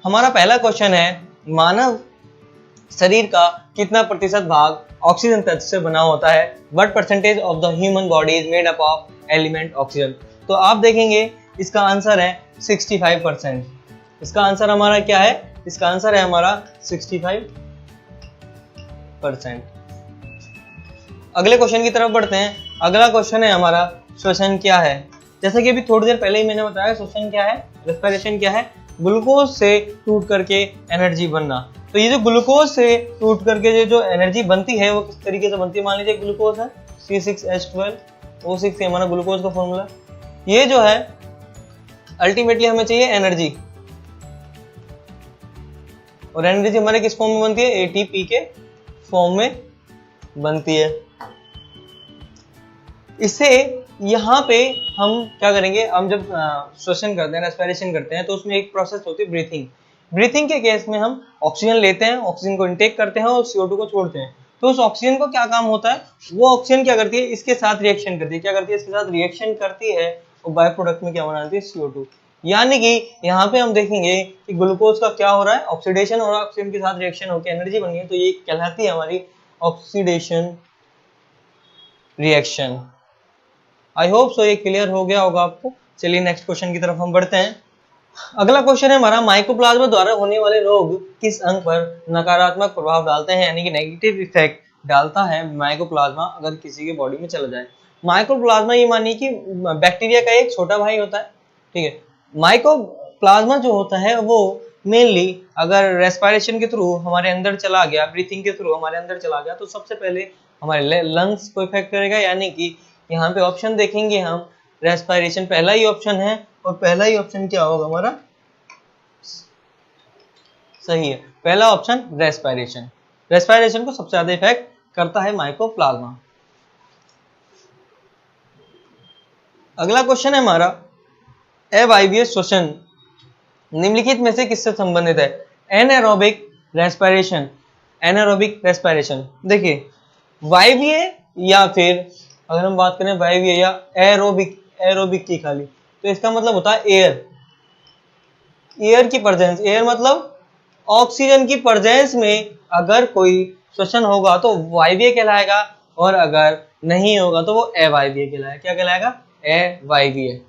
हमारा पहला क्वेश्चन है, मानव शरीर का कितना प्रतिशत भाग ऑक्सीजन तत्व से बना होता है? What percentage of the human body is made up of element oxygen? तो आप देखेंगे इसका आंसर है 65%। इसका आंसर हमारा क्या है? इसका आंसर है हमारा 65%। अगले क्वेश्चन की तरफ बढ़ते हैं। अगला क्वेश्चन है हमारा, श्वसन क्या है? जैसा कि अभी थोड़ी देर पहले ही मैंने बताया, श्वसन क्या है, रेस्पिरेशन क्या है? ग्लूकोज से टूट करके एनर्जी बनना। तो ये जो ग्लूकोज से टूट करके जो एनर्जी बनती है वो किस तरीके से बनती है? मान लीजिए ग्लूकोज है C6H12O6, हमारा ग्लूकोज का फॉर्मूला। ये जो है अल्टीमेटली हमें चाहिए एनर्जी, और एनर्जी हमारे किस फॉर्म में बनती है? एटीपी के फॉर्म में बनती है। इससे यहाँ पे हम क्या करेंगे, हम जब श्वसन करते हैं, रेस्पिरेशन करते हैं, तो उसमें एक प्रोसेस होती है ब्रीथिंग। ब्रीथिंग के केस में हम ऑक्सीजन लेते हैं, ऑक्सीजन को इनटेक करते हैं और CO2 को छोड़ते हैं। तो उस ऑक्सीजन को क्या काम होता है? वो ऑक्सीजन क्या करती है? इसके साथ रिएक्शन करती है। क्या करती है? इसके साथ रिएक्शन करती है और बाय प्रोडक्ट में क्या बनाती है? CO2। यानी कि यहाँ पे हम देखेंगे कि ग्लूकोज का क्या हो रहा है? ऑक्सीडेशन और ऑक्सीजन के साथ रिएक्शन होकर एनर्जी बन गई। तो ये कहलाती है हमारी oxidation reaction. I hope so ये क्लियर हो गया होगा आपको। चलिए नेक्स्ट क्वेश्चन की तरफ हम बढ़ते हैं। अगला क्वेश्चन है हमारा, माइकोप्लाज्मा द्वारा होने वाले रोग किस अंग पर नकारात्मक प्रभाव डालते हैं, यानी कि नेगेटिव इफेक्ट डालता है माइकोप्लाज्मा अगर किसी के बॉडी में चला जाए? माइकोप्लाज्मा ये मानिए कि बैक्टीरिया का एक छोटा भाई होता है, ठीक है। माइकोप्लाज्मा जो होता है वो मेनली अगर रेस्पिरेशन के थ्रू हमारे अंदर चला गया, ब्रीथिंग के थ्रू हमारे अंदर चला गया, तो सबसे पहले हमारे लंग्स को इफेक्ट करेगा। यानी कि यहाँ पे ऑप्शन देखेंगे हम, रेस्पिरेशन पहला ही ऑप्शन है, और पहला ही ऑप्शन क्या होगा हमारा? सही है, पहला ऑप्शन रेस्पिरेशन। रेस्पिरेशन को सबसे ज्यादा इफेक्ट करता है माइकोप्लाज्मा। अगला क्वेश्चन है हमारा, अवायवीय श्वसन निम्नलिखित में से किससे संबंधित है? Anaerobic respiration, anaerobic respiration. देखिए, वायवीय या फिर अगर हम बात करें वायवीय या एरोबिक, एरोबिक की खाली, तो इसका मतलब होता है एयर, एयर की प्रेजेंस। एयर मतलब ऑक्सीजन की प्रेजेंस में अगर कोई श्वसन होगा तो वायवीय कहलाएगा, और अगर नहीं होगा तो वो अवायवीय कहलाएगा। क्या कहलाएगा? अवायवीय।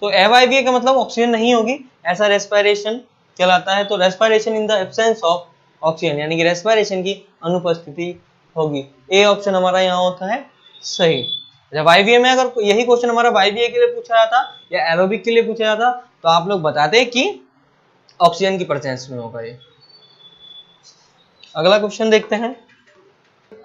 तो अवायवीय का मतलब ऑक्सीजन नहीं होगी, ऐसा रेस्पिरेशन कहलाता है। तो respiration in the absence of oxygen, यानी कि रेस्पिरेशन की अनुपस्थिति होगी। ए ऑप्शन हमारा यहाँ होता है सही। वायवीय में अगर यही क्वेश्चन हमारा वायवीय के लिए पूछा जाता या एरोबिक के लिए पूछा जाता तो आप लोग बताते कि ऑक्सीजन की प्रेजेंस में होगा ये। अगला क्वेश्चन देखते हैं।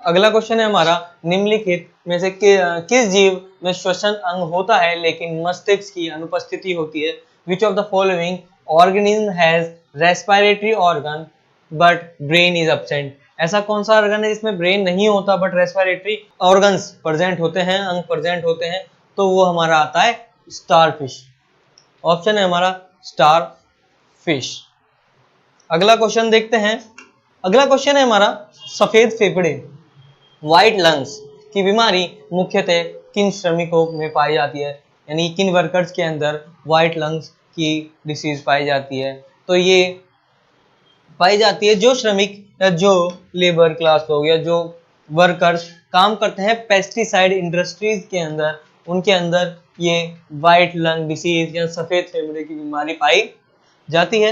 अगला क्वेश्चन है हमारा, निम्नलिखित में से किस जीव में श्वसन अंग होता है लेकिन मस्तिष्क की अनुपस्थिति होती है? विच of the following organism has respiratory organ but brain is absent? ऐसा कौन सा ऑर्गन है जिसमें ब्रेन नहीं होता बट रेस्पिरेटरी ऑर्गन्स प्रेजेंट होते हैं, अंग प्रेजेंट होते हैं? तो वो हमारा आता है स्टारफिश। ऑप्शन है हमारा स्टारफिश। अगला क्वेश्चन देखते हैं। अगला क्वेश्चन है हमारा, सफेद फेफड़े, व्हाइट लंग्स की बीमारी मुख्यतः किन श्रमिकों में पाई जाती है? यानी किन वर्कर्स के अंदर व्हाइट लंग्स की डिसीज पाई जाती है? तो ये पाई जाती है जो श्रमिक या जो लेबर क्लास लोग या जो वर्कर्स काम करते हैं पेस्टिसाइड इंडस्ट्रीज के अंदर, उनके अंदर ये व्हाइट लंग डिसीज या सफेद फेफड़े की बीमारी पाई जाती है।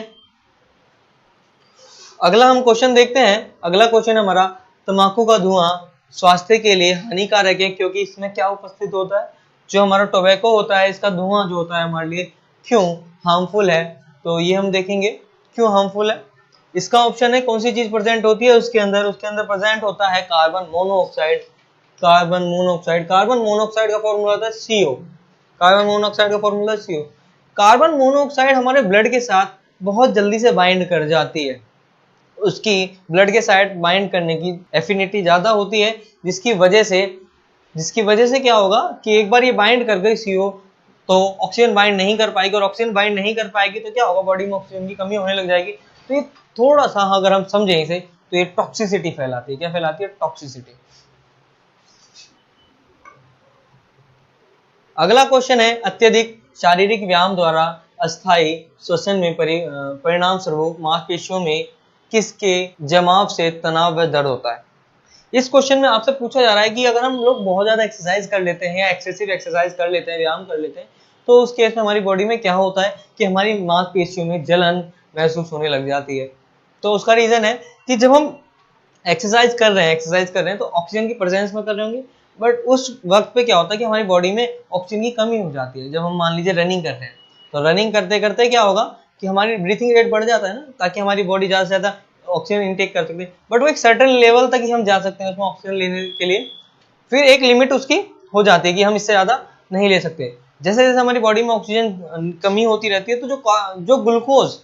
अगला हम क्वेश्चन देखते हैं। अगला क्वेश्चन हमारा, तंबाकू का धुआं स्वास्थ्य के लिए हानिकारक है क्योंकि इसमें क्या उपस्थित होता है? जो हमारा टोबैको होता है, इसका धुआं जो होता है हमारे लिए क्यों हार्मफुल है? तो ये हम देखेंगे क्यों हार्मफुल है। इसका ऑप्शन है कौन सी चीज प्रेजेंट होती है उसके अंदर प्रेजेंट होता है carbon monoxide. Carbon monoxide, carbon monoxide का फॉर्मूला होता है CO। कार्बन मोनोऑक्साइड का फॉर्मूला CO। कार्बन मोनोऑक्साइड हमारे ब्लड के साथ बहुत जल्दी से बाइंड कर जाती है, उसकी ब्लड के साथ बाइंड करने की एफिनिटी ज्यादा होती है, जिसकी वजह से क्या होगा कि एक बार ये बाइंड कर गई CO तो ऑक्सीजन बाइंड नहीं कर पाएगी, और ऑक्सीजन बाइंड नहीं कर पाएगी तो क्या होगा, बॉडी में ऑक्सीजन की कमी होने लग जाएगी। तो ये थोड़ा सा अगर हम समझें इसे तो ये टॉक्सिसिटी फैलाती है। क्या फैलाती है? टॉक्सिसिटी। अगला क्वेश्चन है, अत्यधिक शारीरिक व्यायाम द्वारा अस्थायी श्वसन में परिणाम स्वरूप मांसपेशियों में किसके जमाव से तनाव व दर्द होता है। इस क्वेश्चन में आपसे पूछा जा रहा है कि अगर हम लोग बहुत ज्यादा एक्सरसाइज कर लेते हैं या एक्सेसिव एक्सरसाइज कर लेते हैं, व्यायाम कर लेते हैं, तो उस केस में हमारी बॉडी में क्या होता है कि हमारी मांसपेशियों में जलन महसूस होने लग जाती है। तो उसका रीजन है कि जब हम एक्सरसाइज कर रहे हैं तो ऑक्सीजन की प्रेजेंस में कर रहे होंगे, बट उस वक्त पे क्या होता है कि हमारी बॉडी में ऑक्सीजन की कमी हो जाती है। जब हम मान लीजिए रनिंग कर रहे हैं तो रनिंग करते करते क्या होगा कि हमारी ब्रीथिंग रेट बढ़ जाता है ना, ताकि हमारी बॉडी ज़्यादा से ज़्यादा ऑक्सीजन इनटेक कर सकते हैं, बट वो एक सर्टेन लेवल तक ही हम जा सकते हैं उसमें ऑक्सीजन लेने के लिए, फिर एक लिमिट उसकी हो जाती है कि हम इससे ज़्यादा नहीं ले सकते। जैसे जैसे हमारी बॉडी में ऑक्सीजन कमी होती रहती है तो जो ग्लूकोज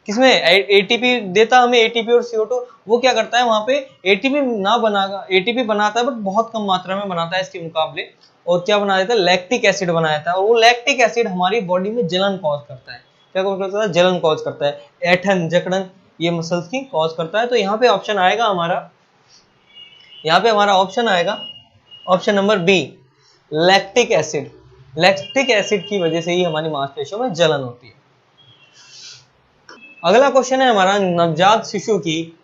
किसमें एटीपी देता हमें, एटीपी और CO2, वो क्या करता है वहां पे एटीपी बनाता है बट बहुत कम मात्रा में बनाता है इसके मुकाबले, और क्या बना देता है, लैक्टिक एसिड बना देता है, और वो लैक्टिक एसिड हमारी बॉडी में जलन कॉज करता है। क्या कॉज करता है, जलन कॉज करता है, ऐठन जकड़न ये मसल्स की कॉज करता है। तो यहाँ पे ऑप्शन आएगा हमारा option number B, lactic acid. Lactic acid की वजह से ही हमारी मांसपेशियों में जलन होती है। अगला क्वेश्चन है हमारा, नवजात शिशु की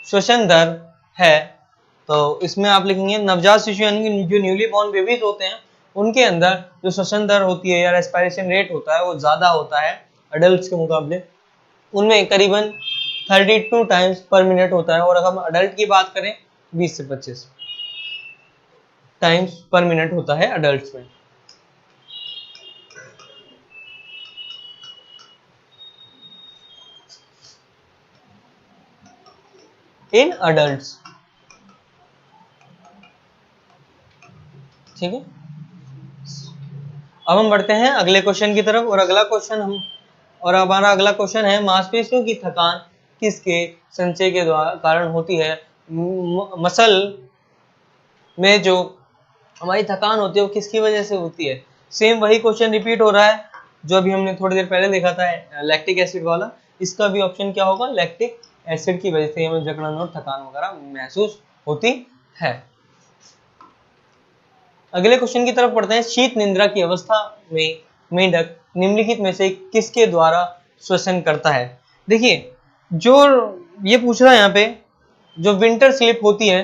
श्वसन दर है, तो इसमें आप लिखेंगे नवजात शिशु यानी कि जो न्यूली बॉर्न बेबीज होते हैं उनके अंदर जो श्वसन दर होती है या रेस्पिरेशन रेट होता है वो ज्यादा होता है अडल्ट्स के मुकाबले। उनमें करीबन 32 टाइम्स पर मिनट होता है, और अगर हम अडल्ट की बात करें 20 से 25 टाइम्स पर मिनट होता है अडल्ट्स में। इन अडल्ट्स, ठीक है। अब हम बढ़ते हैं अगले क्वेश्चन की तरफ, और हमारा अगला क्वेश्चन है, मांसपेशियों की थकान किसके संचय के कारण होती है। मसल में जो हमारी थकान होती है वो किसकी वजह से होती है। सेम वही क्वेश्चन रिपीट हो रहा है जो अभी हमने थोड़ी देर पहले देखा था लैक्टिक एसिड वाला। इसका भी ऑप्शन क्या होगा, लैक्टिक एसिड की वजह से हमें जकड़न और थकान वगैरह महसूस होती है। अगले क्वेश्चन की तरफ पढ़ते हैं, शीत निद्रा की अवस्था में मेंढक निम्नलिखित में से किसके द्वारा श्वसन करता है। देखिए जो ये पूछ रहा है यहाँ पे, जो विंटर स्लीप होती है,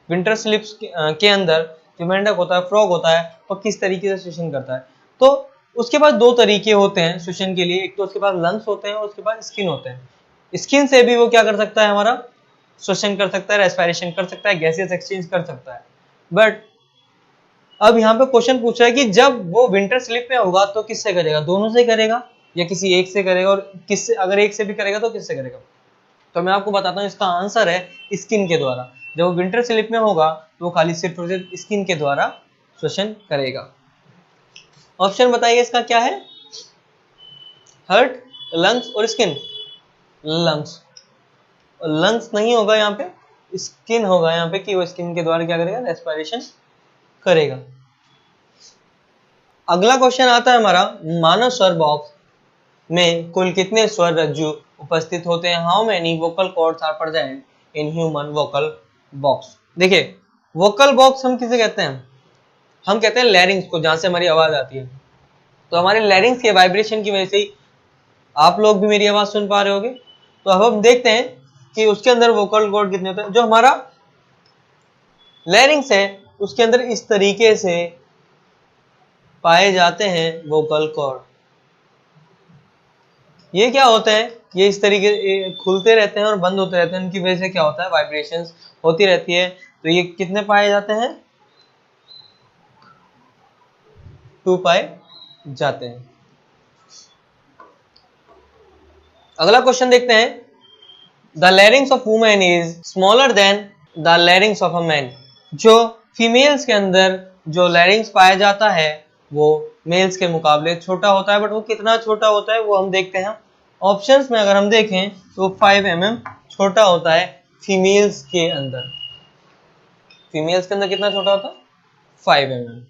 विंटर स्लीप्स के अंदर जो मेंढक होता है, फ्रॉग होता है, वो किस तरीके से श्वसन करता है। तो उसके पास दो तरीके होते हैं श्वसन के लिए, एक तो उसके पास लंग्स होते हैं और उसके पास स्किन होते हैं। स्किन से भी वो क्या कर सकता है, हमारा श्वसन कर सकता है, रेस्पिरेशन कर सकता है, गैसेस एक्सचेंज कर सकता है। बट अब यहाँ पे क्वेश्चन पूछ रहा है कि जब वो विंटर स्लीप में होगा तो किससे करेगा, दोनों से करेगा या किसी एक से करेगा, और किससे, अगर एक से भी करेगा तो किससे करेगा। तो मैं आपको बताता हूँ, इसका आंसर है स्किन के द्वारा। जब वो विंटर स्लीप में होगा तो वो खाली सिर्फ और सिर्फ स्किन के द्वारा श्वसन करेगा। ऑप्शन बताइए इसका क्या है, हार्ट, लंग्स और स्किन। लंग्स नहीं होगा यहाँ पे, स्किन होगा यहाँ पे, कि वो स्किन के द्वारा क्या करेगा, रेस्पिरेशन करेगा। अगला क्वेश्चन आता है हमारा, मानव स्वर बॉक्स में कुल कितने स्वर रज्जु उपस्थित होते हैं। How many vocal cords are present in human vocal box. देखिए वोकल बॉक्स हम किसे कहते हैं, हम कहते हैं लैरिंग्स को, जहां से हमारी आवाज आती है। तो हमारे लैरिंग्स के वाइब्रेशन की वजह से ही आप लोग भी मेरी आवाज सुन पा रहे होगे। तो अब हम देखते हैं कि उसके अंदर वोकल कॉर्ड कितने होते हैं। जो हमारा लैरिंग्स है उसके अंदर इस तरीके से पाए जाते हैं वोकल कॉर्ड। ये क्या होते हैं, ये इस तरीके खुलते रहते हैं और बंद होते रहते हैं, उनकी वजह से क्या होता है, वाइब्रेशंस होती रहती है। तो ये कितने पाए जाते हैं, 2 पाए जाते हैं। अगला क्वेश्चन देखते हैं, the larynx of women is smaller than the larynx of a man. जो फीमेल्स के अंदर जो लैरिंग्स पाया जाता है वो मेल्स के मुकाबले छोटा होता है, बट वो कितना छोटा होता है वो हम देखते हैं। ऑप्शंस में अगर हम देखें तो 5 mm छोटा होता है फीमेल्स के अंदर। फीमेल्स के अंदर कितना छोटा होता है, 5 mm।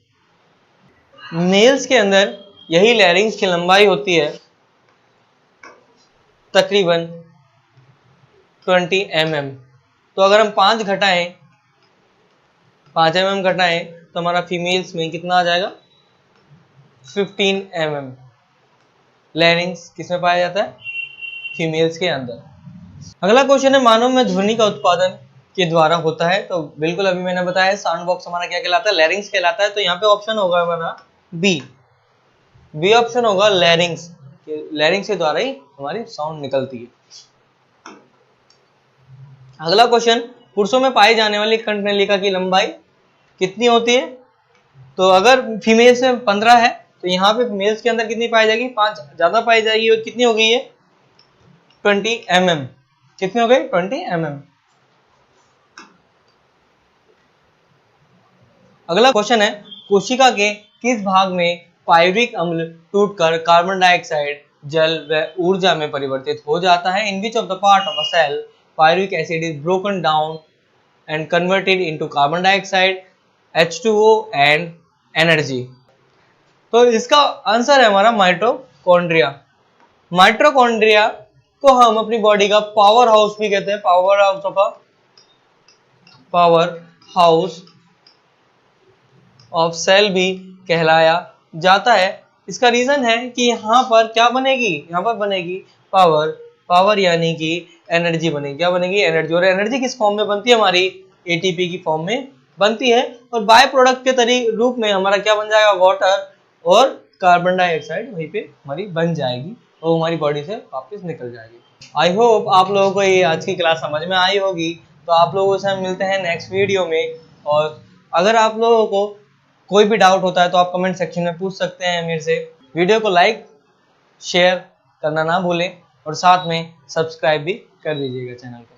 मेल्स के अंदर यही लैरिंग्स की लंबाई होती है तकरीबन 20 mm। तो अगर हम 5 mm घटाएं तो हमारा फीमेल्स में कितना आ जाएगा, 15 mm। लैरिंग्स किसमें पाया जाता है? फीमेल्स के अंदर। अगला क्वेश्चन है मानव में ध्वनि का उत्पादन के द्वारा होता है, तो बिल्कुल अभी मैंने बताया साउंड बॉक्स हमारा क्या कहलाता है? लैरिंग्स कहलाता है। तो यहाँ पे ऑप्शन होगा हमारा बी ऑप्शन होगा लैरिंग्स। लैरिंग्स के द्वारा ही हमारी साउंड निकलती है। अगला क्वेश्चन, पुरुषों में पाई जाने वाली कंठनलिका की लंबाई कितनी होती है? तो अगर फीमेल्स में 15 है तो यहाँ पे मेल्स के अंदर कितनी पाई जाएगी? 5 ज्यादा पाई जाएगी। और कितनी हो गई है? 20 mm। कितनी हो गई? 20 mm। अगला क्वेश्चन है, कोशिका के किस भाग में पायरुविक अम्ल टूटकर कार्बन डाइऑक्साइड जल व ऊर्जा में परिवर्तित हो जाता है? In which of the part of a cell pyruvic acid is broken down and converted into carbon dioxide, H2O and energy? तो इसका आंसर है हमारा माइटोकॉन्ड्रिया। माइटोकॉन्ड्रिया को हम अपनी बॉडी का पावर हाउस भी कहते हैं। पावर हाउस ऑफ सेल भी कहलाया जाता है। इसका रीजन है कि यहाँ पर क्या बनेगी? यहाँ पर बनेगी पावर यानी कि एनर्जी बनेगी। क्या बनेगी? एनर्जी। और एनर्जी किस फॉर्म में बनती है? हमारी एटीपी की फॉर्म में बनती है। और बाय प्रोडक्ट के रूप में हमारा क्या बन जाएगा? वाटर और कार्बन डाइऑक्साइड वहीं पे हमारी बन जाएगी और हमारी बॉडी से वापस निकल जाएगी। आई होप आप लोगों को ये आज की क्लास समझ में आई होगी। तो आप लोगों से हम मिलते हैं नेक्स्ट वीडियो में। और अगर आप लोगों को कोई भी डाउट होता है तो आप कमेंट सेक्शन में पूछ सकते हैं मेरे से। वीडियो को लाइक शेयर करना ना भूलें और साथ में सब्सक्राइब भी कर दीजिएगा चैनल को।